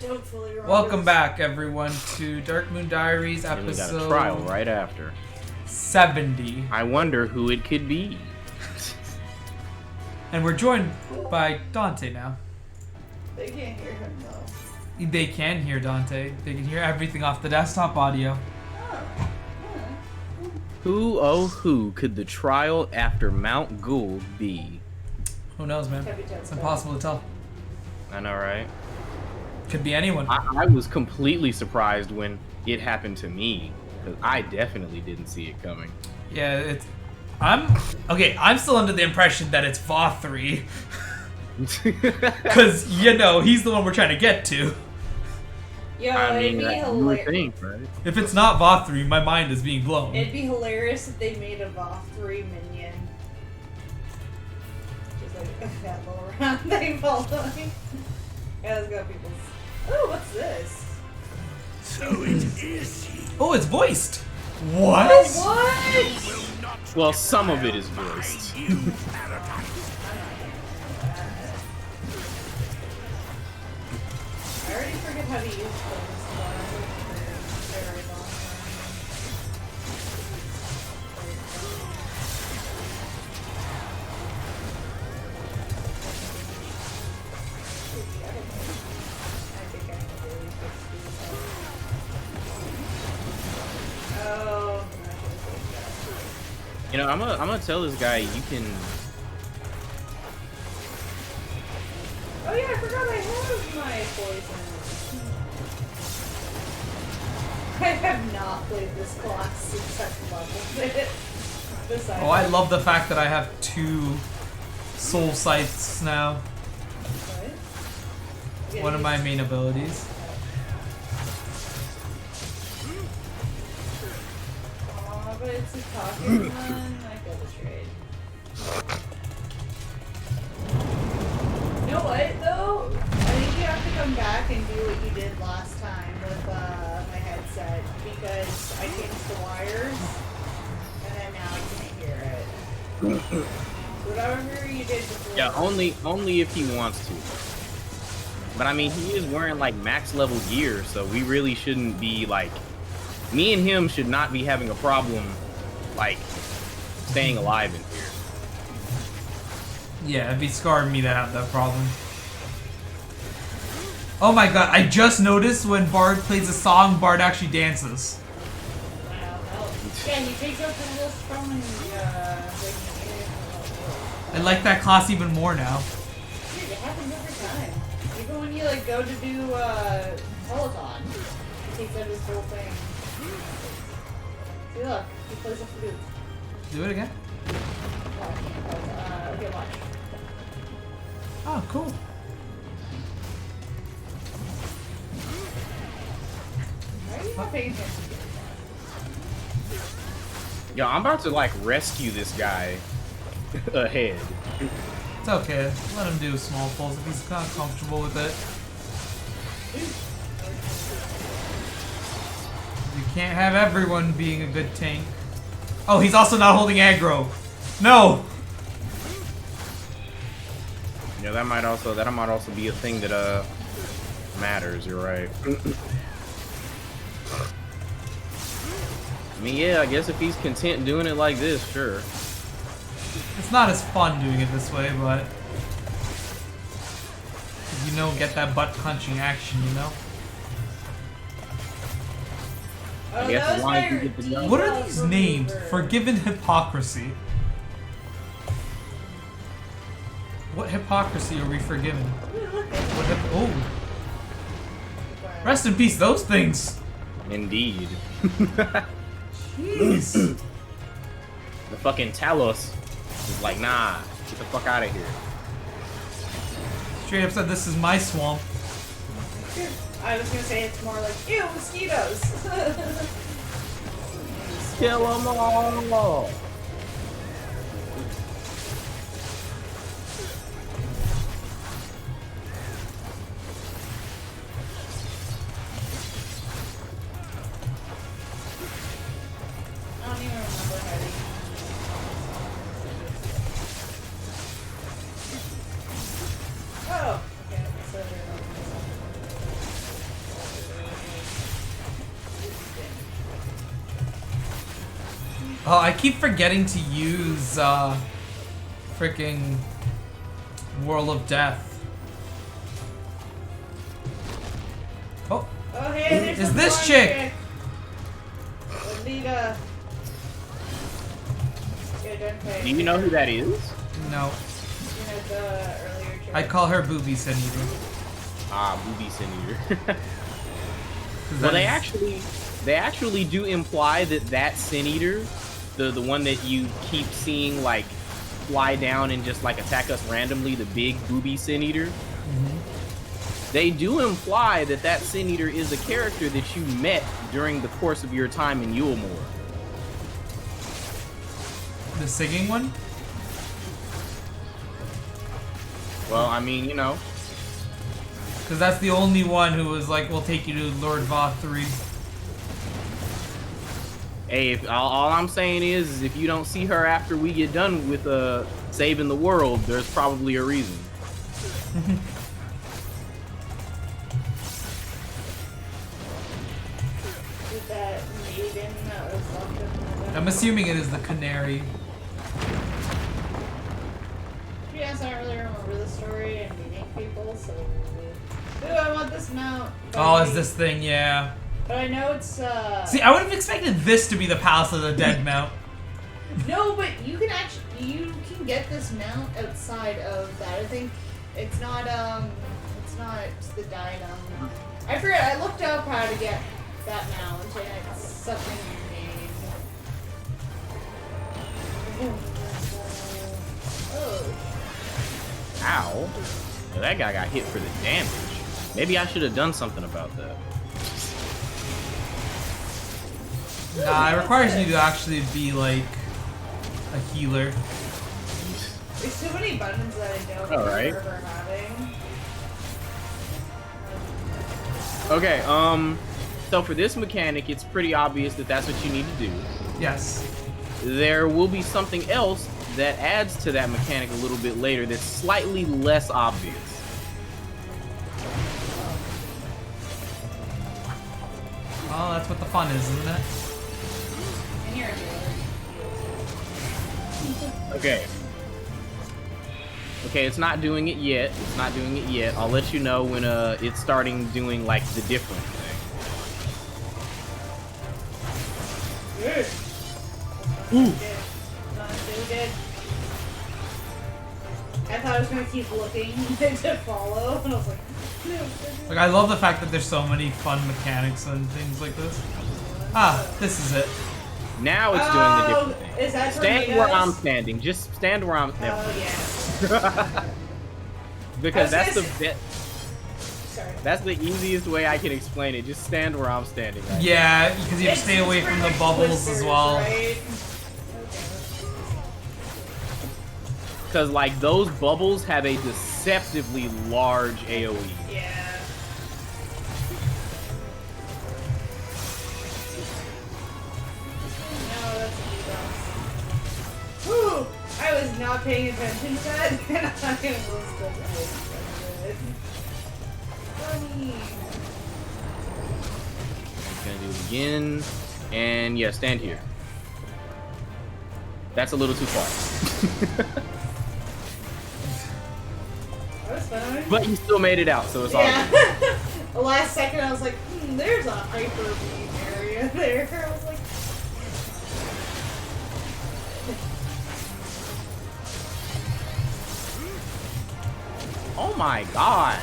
don't fully remember. Welcome back, everyone, to Darkmoon Diaries And we got a episode trial right after. 70. I wonder who it could be. And we're joined by Dante now. They can't hear him though. They can hear Dante. They can hear everything off the desktop audio. Oh. Yeah. Who, oh who, could the trial after Mount Gulg be? Who knows, man? It's impossible to tell. I know, right? Could be anyone. I was completely surprised when it happened to me, because I definitely didn't see it coming. Yeah, it's... I'm still under the impression that it's Vothri. Because, you know, he's the one we're trying to get to. Yo, I mean, it'd be you would hilarious. think, right? If it's not Vothri, my mind is being blown. It'd be hilarious if they made a Voth3 minion. Just like that little round thing following. Yeah, let's go, peoples. Oh, what's this? So it is he. Oh, it's voiced! What? What? Well, some of it is voiced. You paradise. I already forget how to use those. Very long. I think I can really fix these. Oh, I should have saved that. You know, I'm gonna tell this guy you can. Oh yeah, I forgot I have my poison. I have not played this class since I've leveled it. Besides, Oh, I love the fact that I have 2 soul sights now. What? One of my main abilities. Aw, but it's a talking one. I feel betrayed. You know what, though? I think you have to come back and do what you did last time with my headset, because I changed the wires, and then now I can't hear it. Whatever you did before. Yeah, only if he wants to. But I mean, he is wearing like max level gear, so we really shouldn't be like. Me and him should not be having a problem, like, staying alive in here. Yeah, it'd be scarring me to have that problem. Oh my god, I just noticed when Bard plays a song, Bard actually dances. Wow, yeah, he takes out the little from I like that class even more now. Dude, it happens every time. Even when you like go to do Peloton, he takes out his whole thing. See, look, he plays a flute. Do it again? Okay, watch. Oh, cool. Why are you not paying attention? Yo, I'm about to like rescue this guy ahead. It's okay. Let him do small pulls if he's not comfortable with it. You can't have everyone being a good tank. Oh, he's also not holding aggro. No! You know, that might also be a thing that matters. You're right. I mean, yeah, I guess if he's content doing it like this, sure. It's not as fun doing it this way, but... You know, get that butt-punching action, you know? Oh, I guess that as was long as you my get the gun. What are these named? Forgiven Hypocrisy. What hypocrisy are we forgiven? What oh. Rest in peace, those things! Indeed. Jeez. The fucking Talos is like, nah, get the fuck out of here. Straight up said, this is my swamp. I was gonna say it's more like, ew, mosquitoes. Kill them all! I don't even remember how to use Oh, okay, so Oh, I keep forgetting to use freaking Whirl of Death. Oh, Oh, hey, there's is some this blonde chick? Anita. Yeah, Dante. Do you know who that is? No. You know, the earlier chick. I call her Booby Sin Eater. Ah, Booby Sin Eater. 'Cause Well, that they actually do imply that Sin Eater, the one that you keep seeing like fly down and just like attack us randomly, the big Booby Sin Eater. They do imply that Sin Eater is a character that you met during the course of your time in Yulemore. The singing one? Well, I mean, you know. Because that's the only one who was like, we'll take you to Lord Voth 3. Hey, if, all I'm saying is if you don't see her after we get done with saving the world, there's probably a reason. With that maiden that was locked up in the I'm assuming it is the Canary. To be honest, I don't really remember the story and meeting people, so. Ooh, I want this mount. But Oh, is this thing? Yeah. But I know it's, See, I would have expected this to be the Palace of the Dead mount. No, but you can get this mount outside of that. I think it's not the Diadem. I forget, I looked up how to get that mount, and it's something named. Oh. Ow. Well, that guy got hit for the damage. Maybe I should have done something about that. Nah, it requires you to actually be like a healer. There's so many buttons that I don't Alright. remember having. Okay, so for this mechanic, it's pretty obvious that that's what you need to do. Yes. There will be something else that adds to that mechanic a little bit later that's slightly less obvious. Oh, that's what the fun is, isn't it? And you're a healer. Okay. Okay, it's not doing it yet. It's not doing it yet. I'll let you know when it's starting doing like the different thing. Ooh. I thought I was gonna keep looking to follow, and I was like, no. Like, I love the fact that there's so many fun mechanics and things like this. Ah, this is it. Now it's doing the different thing. Is that Stand where I'm standing. Just stand where I'm. Oh yeah. Because that's the bit. Sorry. That's the easiest way I can explain it. Just stand where I'm standing. Right Yeah, because you have to stay away from the bubbles as well. Right? Because like those bubbles have a deceptively large AOE. Yeah. No, that's Whew! I was not paying attention to that, and I almost did it. Funny. I'm gonna do it again, and yeah, stand here. That's a little too far. That was fun. But you still made it out, so it's all Yeah. good. The last second, I was like, there's a hyper beam area there. I was like, Oh my gosh.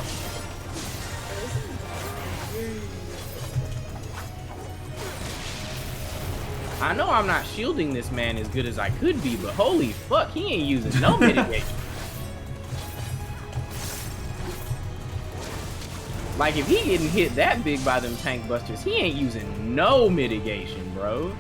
I know I'm not shielding this man as good as I could be, but holy fuck, he ain't using no mitigation. Like, if he getting hit that big by them tank busters, he ain't using no mitigation, bro.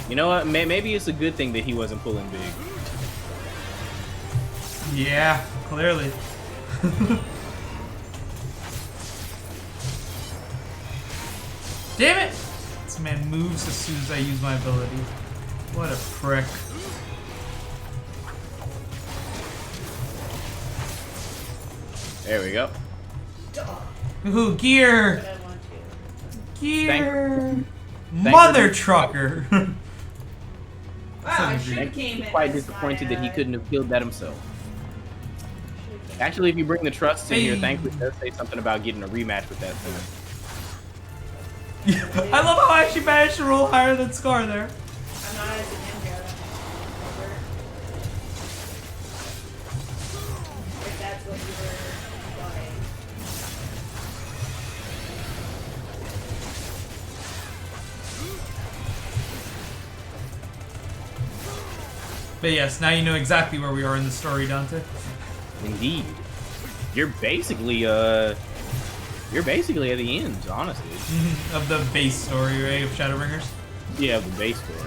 You know what? Maybe it's a good thing that he wasn't pulling big. Yeah, clearly. Damn it! This man moves as soon as I use my ability. What a prick. There we go. Ooh, gear! But I want to. Gear! Thank Mother you. trucker! Wow, I should have Thank came you. in. Quite as disappointed my, that he couldn't have killed that himself. should've came Actually, if you bring the trust in here, Hey. thankfully it does say something about getting a rematch with that thing. I love how I actually managed to roll higher than Scar there. I'm not as a ninja. Over. If that's what you were implying. But yes, now you know exactly where we are in the story, Dante. Indeed. You're basically at the end, honestly. Of the base story, right, of Shadowbringers? Yeah, the base story.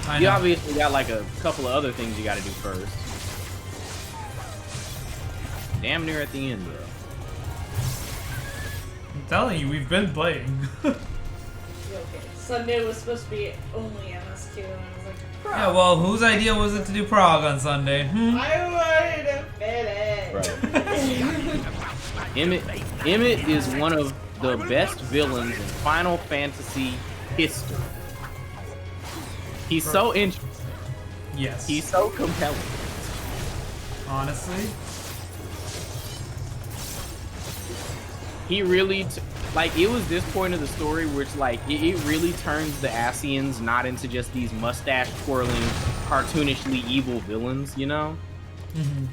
I You know. obviously got like a couple of other things you gotta do first. Damn near at the end, though. I'm telling you, we've been playing. Okay. Sunday was supposed to be only MS2, and I was like, bro. Yeah, well, whose idea was it to do Prague on Sunday? I wanted to fit it. Right. Emmett is one of the best villains in Final Fantasy history. He's so interesting. Yes. He's so compelling. Honestly. He really, like, it was this point of the story where it's like, it really turns the Asians not into just these mustache twirling, cartoonishly evil villains, you know? Mm-hmm.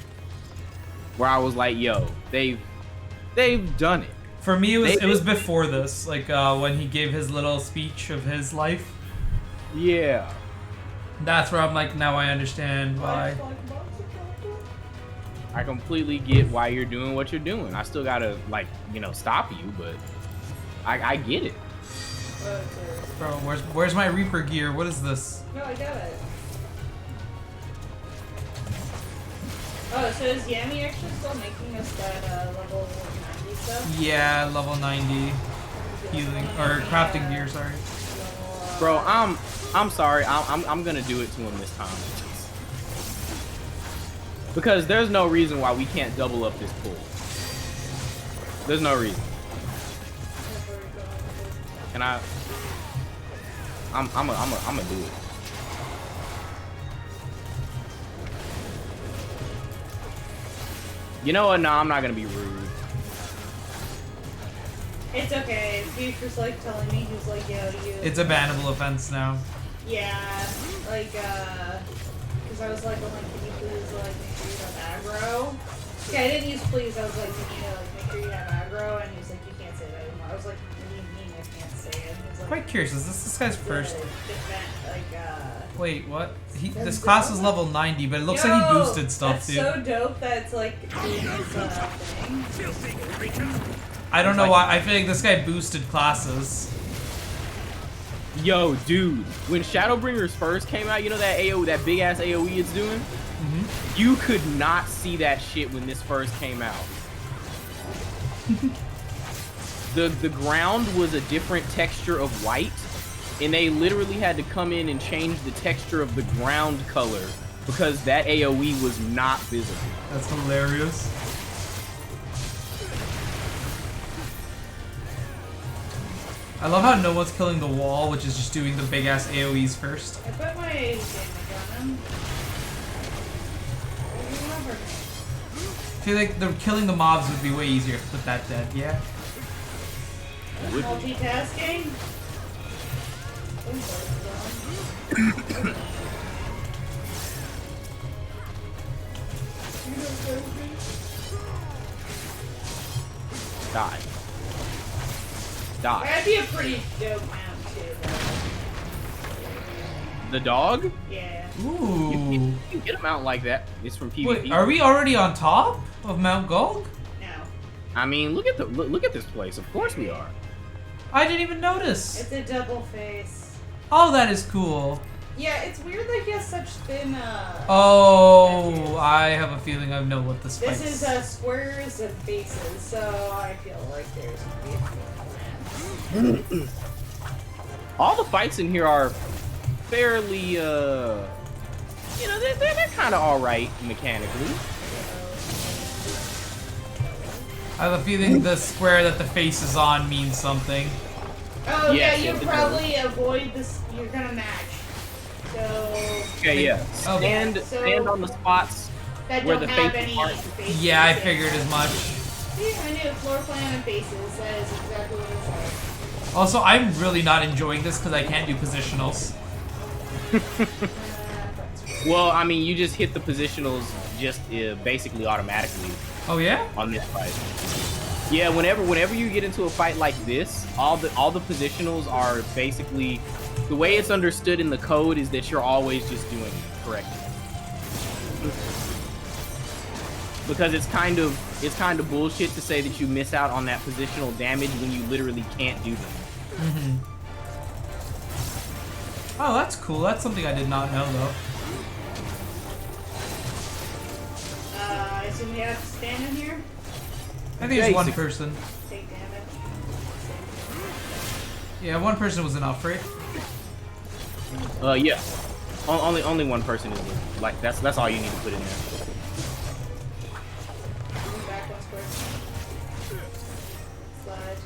Where I was like, yo, they've done it. For me, it was before this, like when he gave his little speech of his life. Yeah. That's where I'm like, now I understand why. I completely get why you're doing what you're doing. I still gotta, like, you know, stop you, but I get it. Bro, where's my Reaper gear? What is this? No, I got it. Oh, so is Yami actually still making us that level 90 stuff? Yeah, level 90 healing or crafting gear. Sorry. Bro, I'm sorry. I'm gonna do it to him this time. Because there's no reason why we can't double up this pool. There's no reason. Can I? I'm gonna do it. You know what? No, I'm not gonna be rude. It's okay. He was like telling me, he was like, yo, you. It's a bannable offense now. Yeah, like, because I was like, oh, like, can you please, like, make sure you have aggro? Yeah, I didn't use please, I was like, can you, like, make sure you have aggro? And he was like, you can't say that anymore. I was like, what do you mean I can't say it? He was like, Quite curious, is this guy's first? Like, Wait, what? This class is level 90, but it looks like he boosted stuff that's too. so dope that it's like doing this thing. Filthy creatures. I don't know why. I feel like this guy boosted classes. Yo, dude, when Shadowbringers first came out, you know that that big ass AOE it's doing? Mm-hmm. You could not see that shit when this first came out. The ground was a different texture of white, and they literally had to come in and change the texture of the ground color because that AOE was not visible. That's hilarious. I love how no one's killing the wall, which is just doing the big ass AoEs first. I put my damage on him. I feel like killing the mobs would be way easier if put that dead, yeah? Multitasking? Die. Die. That'd be a pretty dope mount too, though. The dog? Yeah. Ooh. You can get a mount like that. It's from PvP. Wait, are we already on top of Mount Gulg? No. I mean, look at this place. Of course we are. I didn't even notice. It's a double face. Oh, that is cool. Yeah, it's weird that he has such thin, Oh, I have a feeling I know what this fight This is squares and faces, so I feel like there's gonna be a All the fights in here are fairly, you know, they're kind of all right mechanically. I have a feeling the square that the face is on means something. Oh Yes, yeah, you yes, it probably avoid this. You're gonna match. So Okay, yeah. Okay. Stand on the spots that where don't the have face any are. faces. Yeah, I figured as much. See, I knew floor plan and faces. That is exactly what it said. Also, I'm really not enjoying this because I can't do positionals. Well, I mean, you just hit the positionals just basically automatically Oh yeah? on this fight. Yeah, whenever you get into a fight like this, all the positionals are basically the way it's understood in the code is that you're always just doing it correctly. Because it's kind of bullshit to say that you miss out on that positional damage when you literally can't do them. Mm-hmm. Oh, that's cool. That's something I did not know though. I assume you have to stand in here. I think it's one person. Take damage. Yeah, one person was enough, right? Yeah. Only one person is like that's all you need to put in there. Back one square. Slide.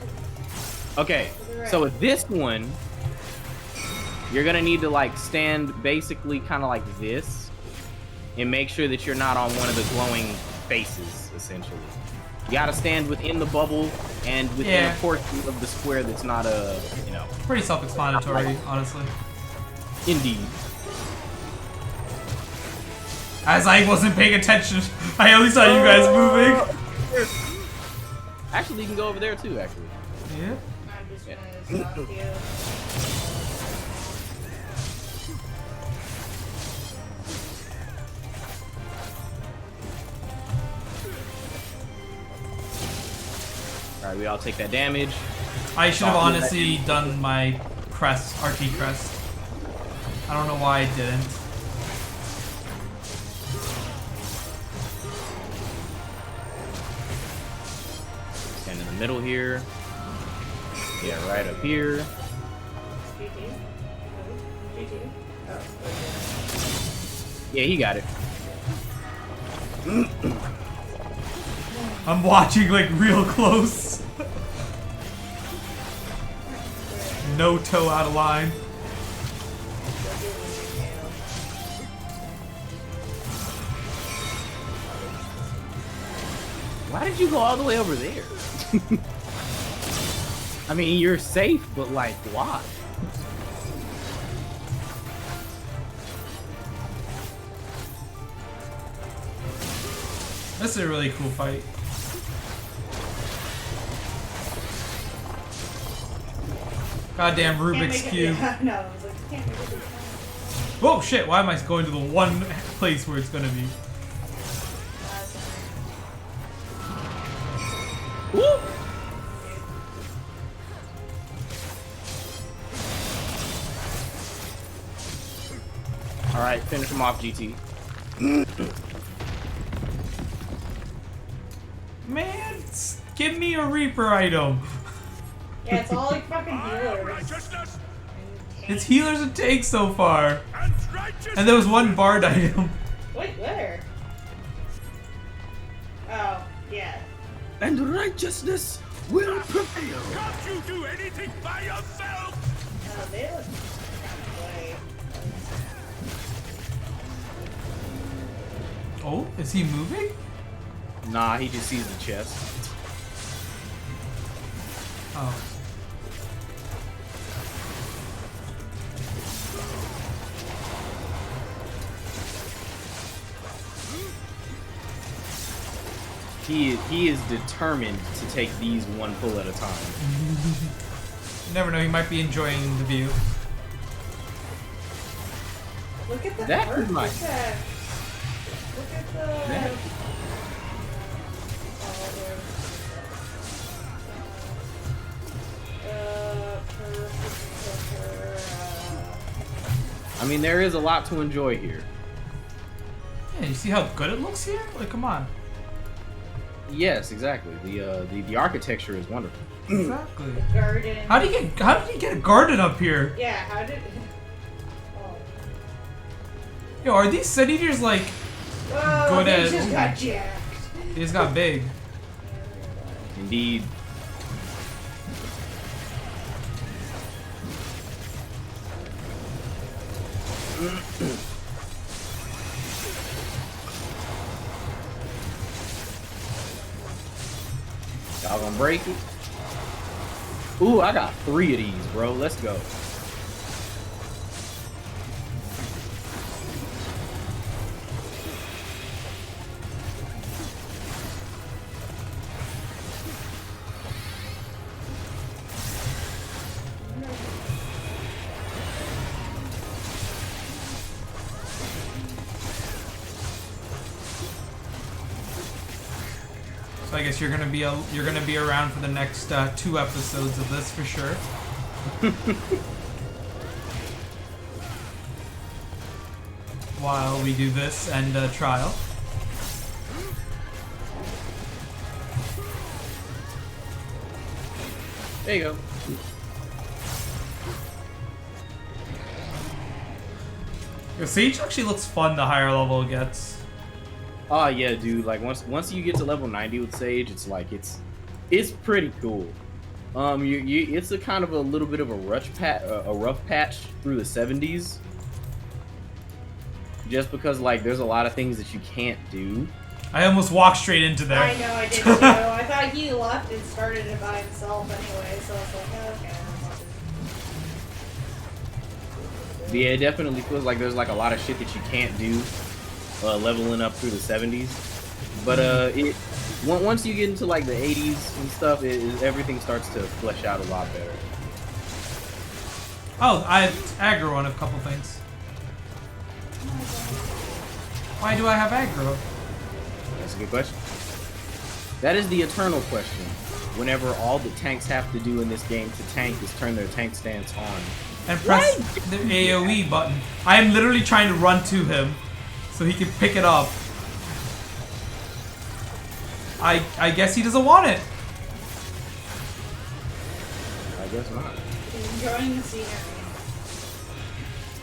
Okay, so with this one, you're gonna need to like stand basically kind of like this, and make sure that you're not on one of the glowing faces. Essentially, you gotta stand within the bubble and within a portion of the square that's not Pretty self-explanatory, honestly. Indeed. As I wasn't paying attention, I only saw you guys moving. Actually, you can go over there too. Actually. Yeah. I'm just gonna stop you. Alright, we all take that damage. I should have honestly done my crest, RT crest. I don't know why I didn't. Stand in the middle here. Yeah, right up here. Yeah, he got it. I'm watching like real close. No toe out of line. Why did you go all the way over there? I mean, you're safe, but like, why? This is a really cool fight. Goddamn Rubik's Cube. No, I was like, can't make it this time. Oh shit, why am I going to the one place where it's gonna be? Woo! Alright, finish him off, GT. Man, give me a Reaper item. Yeah, it's all like fucking healers. Righteousness It's healers and tanks so far. and righteousness. And there was one bard item. Wait, where? Oh, yeah. And righteousness will prevail. Can't you do anything by yourself? Oh, they look kind of white. Oh, is he moving? Nah, he just sees the chest. Oh. He is determined to take these one pull at a time. You never know, he might be enjoying the view. Look at the That is nice. architect. Look at the... That- I mean, there is a lot to enjoy here. Yeah, you see how good it looks here? Like, come on. Yes, exactly. The architecture is wonderful. Exactly. garden. How did he get a garden up here? Yeah, how did... Oh. Yo, are these Sun Eaters like Whoa, Good they at- just got jacked. they just got big? Indeed. Y'all gonna break it? Ooh, I got 3 of these, bro. Let's go. So I guess you're gonna be around for the next 2 episodes of this for sure. While we do this and trial. There you go. Yo, Sage actually looks fun the higher level it gets. Oh yeah, dude. Like once you get to level 90 with Sage, it's like it's pretty cool. It's a kind of a little bit of a rough patch through the 70s. Just because like there's a lot of things that you can't do. I almost walked straight into there. I know, I did too. I thought he left and started it by himself anyway, so I was like, oh, okay. Yeah, it definitely feels like there's like a lot of shit that you can't do leveling up through the 70s. But once you get into like the 80s and stuff, everything starts to flesh out a lot better. Oh, I have aggro on a couple things. Why do I have aggro? That's a good question. That is the eternal question. Whenever all the tanks have to do in this game to tank is turn their tank stance on. And press the AoE button. I am literally trying to run to him so he can pick it up. I guess he doesn't want it. I guess not. He's enjoying the scenery.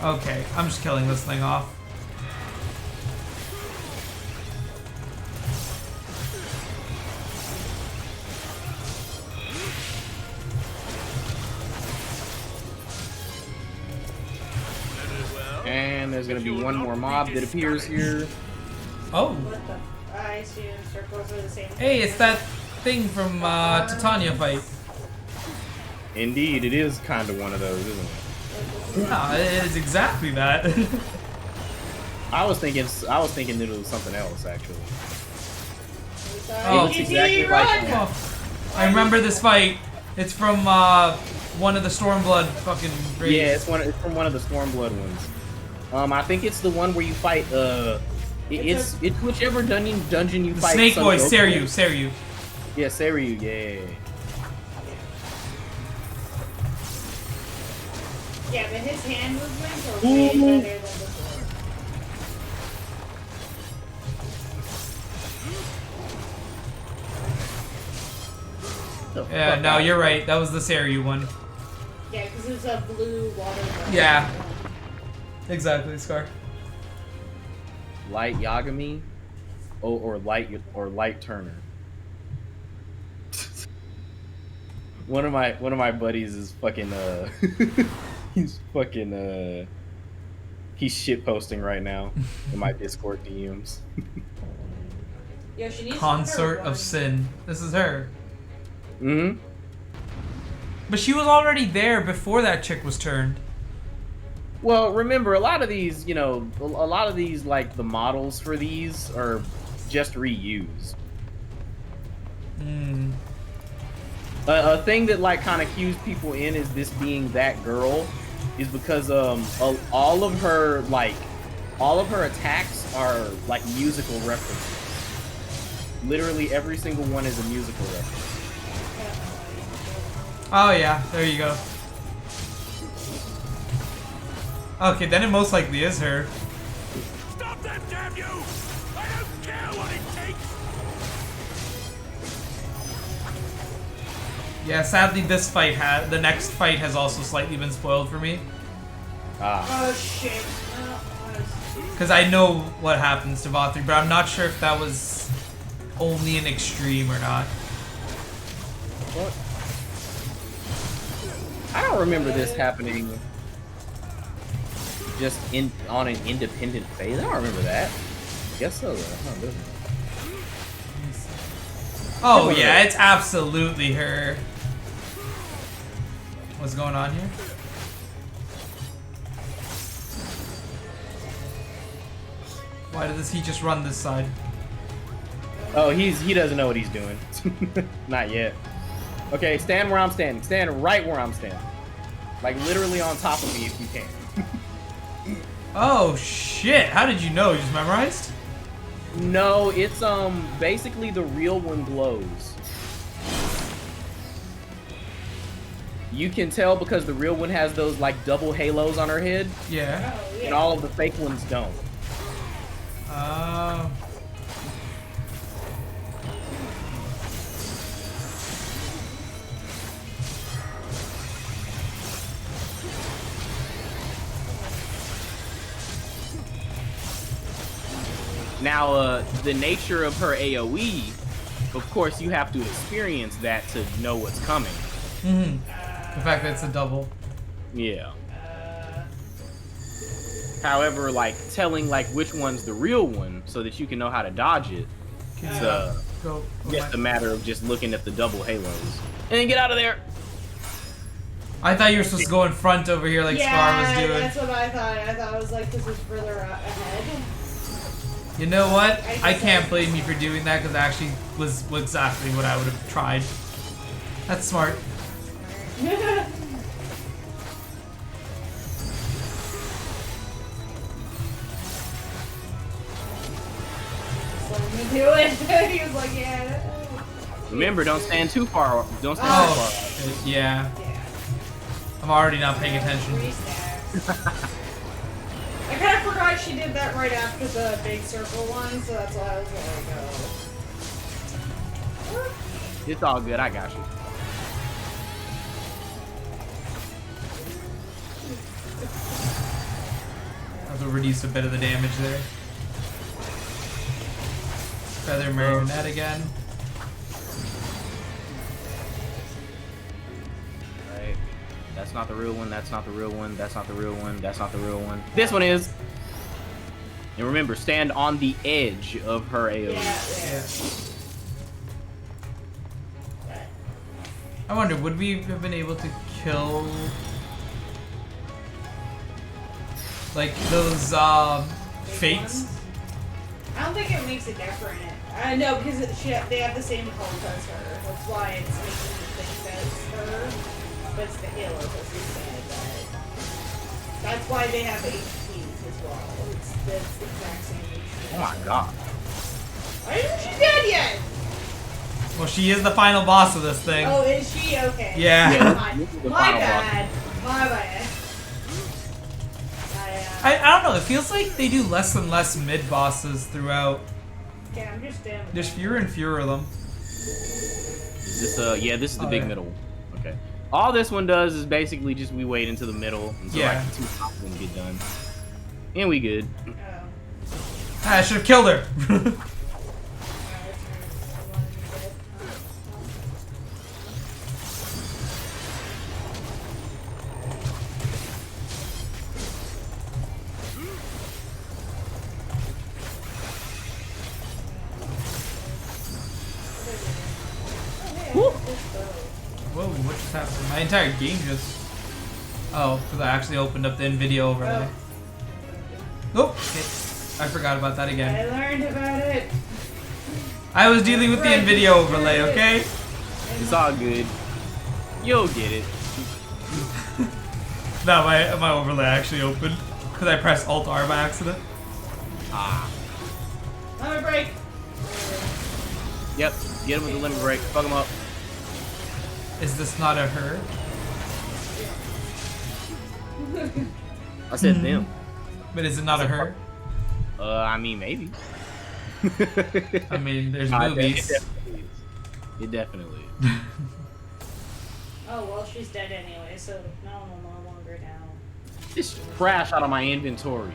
Okay, I'm just killing this thing off. And there's gonna be one more mob that appears here. Oh. What the? I assume circles are the same. Hey, it's that thing from Titania fight. Indeed, it is kind of one of those, isn't it? No, it is exactly that. I was thinking it was something else actually. Oh, it looks exactly like that. I remember this fight. It's from one of the Stormblood fucking raids. Yeah, it's from one of the Stormblood ones. I think it's the one where you fight. It's whichever dungeon you The fight. Snake Son Voice, Goku. Seiryu. Yeah, Seiryu. Yeah. Yeah, but his hand movements are way better than before. Yeah, no, you're right. That was the Seiryu one. Yeah, because it was a blue water gun. Yeah. Exactly, Scar. Light Yagami, or Light Turner. One of my buddies is fucking he's shit posting right now in my Discord DMs. Yo, she needs Consort to of Sin. This is her. Mm-hmm. But she was already there before that chick was turned. Well, remember, a lot of these, like, the models for these are just reused. Hmm. A thing that, like, kind of cues people in is this being that girl is because, all of her attacks are, like, musical references. Literally every single one is a musical reference. Oh yeah, there you go. Okay, then it most likely is her. Stop that, damn you! I don't care what it takes! Yeah, sadly the next fight has also slightly been spoiled for me. Oh shit. Because I know what happens to Vothri, but I'm not sure if that was only an extreme or not. fuck? I don't remember this happening just on an independent phase. I don't remember that. Guess so though. Huh, doesn't it? Oh yeah, it's absolutely her. What's going on here? Why does he just run this side? Oh, he doesn't know what he's doing. Not yet. Okay, stand where I'm standing. Stand right where I'm standing. Like literally on top of me if you can. Oh shit! How did you know? You just memorized? No, it's basically the real one glows. You can tell because the real one has those like double halos on her head. Yeah. Oh, yeah. And all of the fake ones don't. Now, the nature of her AoE, of course, you have to experience that to know what's coming. Mm-hmm. The fact that it's a double. Yeah. However, like telling like which one's the real one so that you can know how to dodge it, it's Go. just a matter of just looking at the double halos. And then get out of there. I thought you were supposed to go in front over here like Scar was doing. That's what I thought. I thought it was like this was further ahead. You know what? I can't blame you for doing that because actually was exactly what I would have tried. That's smart. Do it. He was like, yeah. Remember, don't stand too far. Don't stand too far. Oh, yeah. I'm already not paying attention. I kind of forgot she did that right after the big circle one, so that's why I was like, oh. It's all good. I got you. That'll reduce a bit of the damage there. Feather marionette again. Right. That's not the real one. That's not the real one. That's not the real one. That's not the real one. This one is. And remember, stand on the edge of her AoE. Yeah. I wonder, would we have been able to kill like those fates? I don't think it makes it different. No, because they have the same cult as her. That's why it's making you think that it's her. But it's the halo, as you said. But that's why they have HPs as well. It's the exact same HP. Oh my god. Why isn't she dead yet? Well, she is the final boss of this thing. Oh, is she? Okay. Yeah. My bad. My bad. I don't know, it feels like they do less and less mid-bosses throughout. Okay, I'm just down. There's fewer and fewer of them. Is this yeah, this is the big yeah. middle. Okay. All this one does is basically just we wait into the middle until like the two top ones get done. And we good. Oh. I should have killed her. Whoa, what just happened? My entire game just... Oh, because I actually opened up the video overlay. Oh, okay. I forgot about that again. I learned about it. I was dealing with the NVIDIA overlay, okay? It's all good. You'll get it. No, my overlay actually opened. Because I pressed Alt-R by accident. Ah. Lemon break. Yep. Get him with the lemon break. Fuck him up. Is this not a her? I said them. But is it not a her? I mean, maybe. I mean, there's It movies. definitely is. It definitely is. Oh, well, she's dead anyway, so no longer now. Just trash out of my inventory.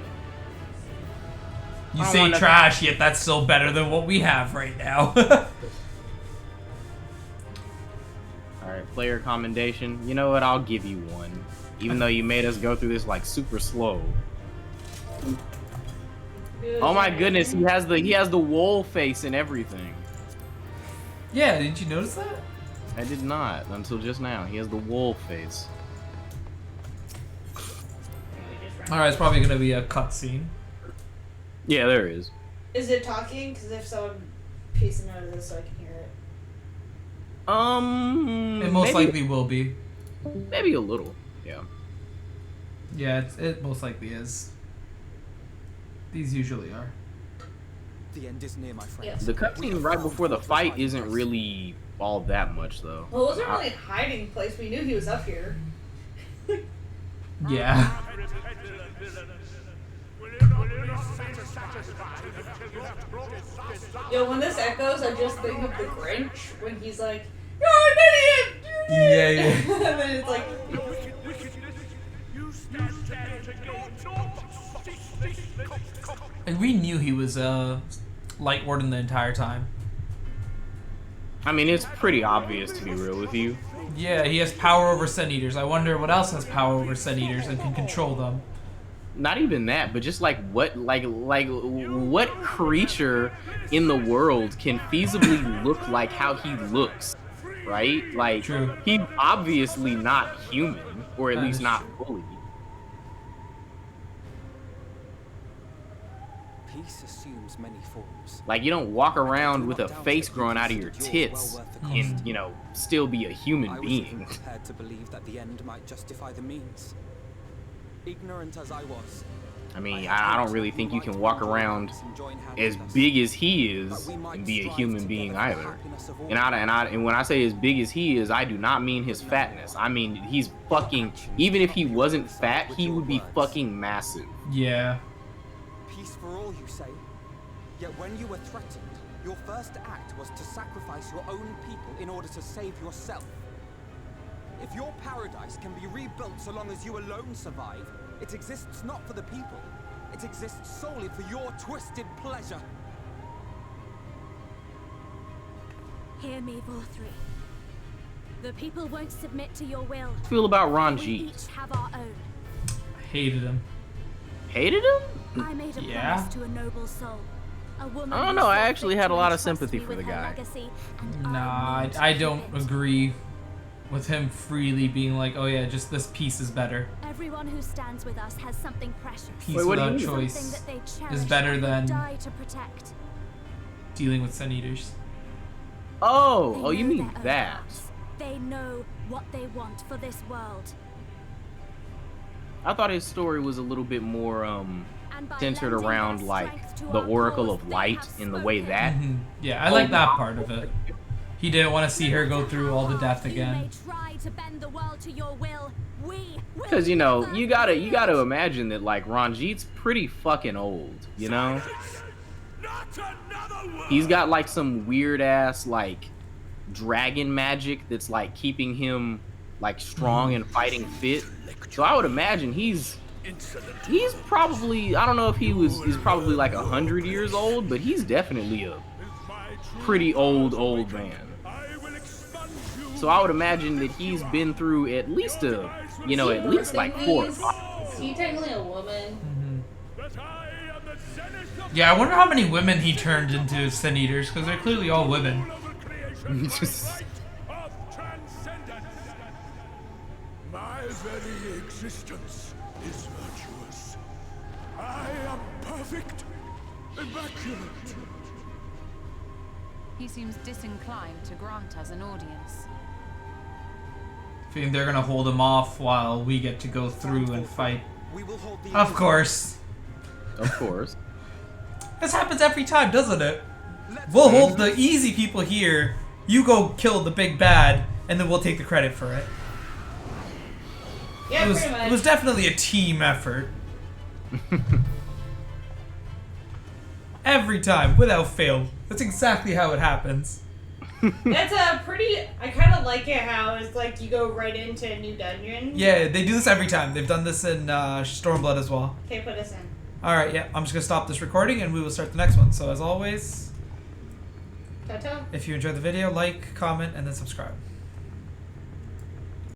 You I don't say want nothing. trash, yet that's still better than what we have right now. player commendation. You know what? I'll give you one. Even though you made us go through this like super slow. Oh my goodness, he has the wall face and everything. Yeah, didn't you notice that? I did not until just now. He has the wall face. Alright, it's probably gonna be a cutscene. Yeah, there is. Is it talking? Because if so, I'm piecing out of this so I can hear it. It most likely will be. Maybe a little. Yeah. Yeah, it most likely is. These usually are. The end is near, my friend. Yes. The cutscene right before the fight isn't really all that much, though. Well, it wasn't really a hiding place. We knew he was up here. Yeah. Yo, when this echoes, I just think of the Grinch when he's like, "You're an idiot!" You're an Yeah, idiot!" yeah. And then it's like, And we knew he was Light Warden the entire time. I mean, it's pretty obvious, to be real with you. Yeah, he has power over Sun Eaters. I wonder what else has power over Sun Eaters and can control them. Not even that, but just like what creature in the world can feasibly look like how he looks, right? Like, True. He's obviously not human, or at That least is not true. fully. Peace assumes many forms. Like, you don't walk around with a face growing out of your tits and, you know, still be a I human was being. even prepared to believe that the end might justify the means. Ignorant as I was. I mean, I don't really think you can walk around as big as he is and be a human being either. And when I say as big as he is, I do not mean his fatness. I mean, he's fucking, even if he wasn't fat, he would be fucking massive. Yeah. Peace for all, you say? Yet when you were threatened, your first act was to sacrifice your own people in order to save yourself. If your paradise can be rebuilt so long as you alone survive, it exists not for the people. It exists solely for your twisted pleasure. Hear me, Vorthri. The people won't submit to your will. Feel about We Ranjit? each have our own. I hated him. Hated him? I made a Yeah. promise to a noble soul. A woman I don't who know, I sought actually had a lot of victory and sympathy trusted for me the with her guy. legacy, and Nah, meant I to don't live. agree with him freely being like, oh yeah, just this piece is better. Everyone who stands with us has something precious. Peace Wait, what do you without mean? Something choice that they is cherish better and will than die to protect. dealing with Sun Eaters. Oh, They you know mean their own that? hearts. They know what they want for this world. I thought his story was a little bit more, And by centered lending around, their like, strength to the our Oracle cause, of they Light have in the way spoken. that. Yeah, I like that part of it. He didn't want to see her go through all the death You again. may try to bend the world to your will. We will Because, you know, never you gotta yield. imagine that, like, Ranjit's pretty fucking old, you know? Not another word. He's got, like, some weird-ass, like, dragon magic that's, like, keeping him, like, strong and fighting fit. So I would imagine he's probably, I don't know if he's probably, like, 100 years old, but he's definitely a pretty old man. I will expunge you. So I would imagine that he's been through at least at least like 4 or 5. Is he technically a woman? That I am the zenith of Yeah, I wonder how many women he turned into Sun Eaters, because they're clearly all women. all of creation. Light of transcendence. My very existence is virtuous. I am perfect, immaculate. He seems disinclined to grant us an audience. Think they're gonna hold him off while we get to go through and fight. We will hold the Of course. Of course. This happens every time, doesn't it? We'll hold the easy people here, you go kill the big bad, and then we'll take the credit for it. Yeah, pretty much. It was definitely a team effort. Every time, without fail. That's exactly how it happens. That's a pretty. I kind of like it how it's like you go right into a new dungeon. Yeah, they do this every time. They've done this in Stormblood as well. Okay, put us in. Alright, yeah, I'm just gonna stop this recording and we will start the next one. So as always, Ta-ta. if you enjoyed the video, like, comment, and then subscribe.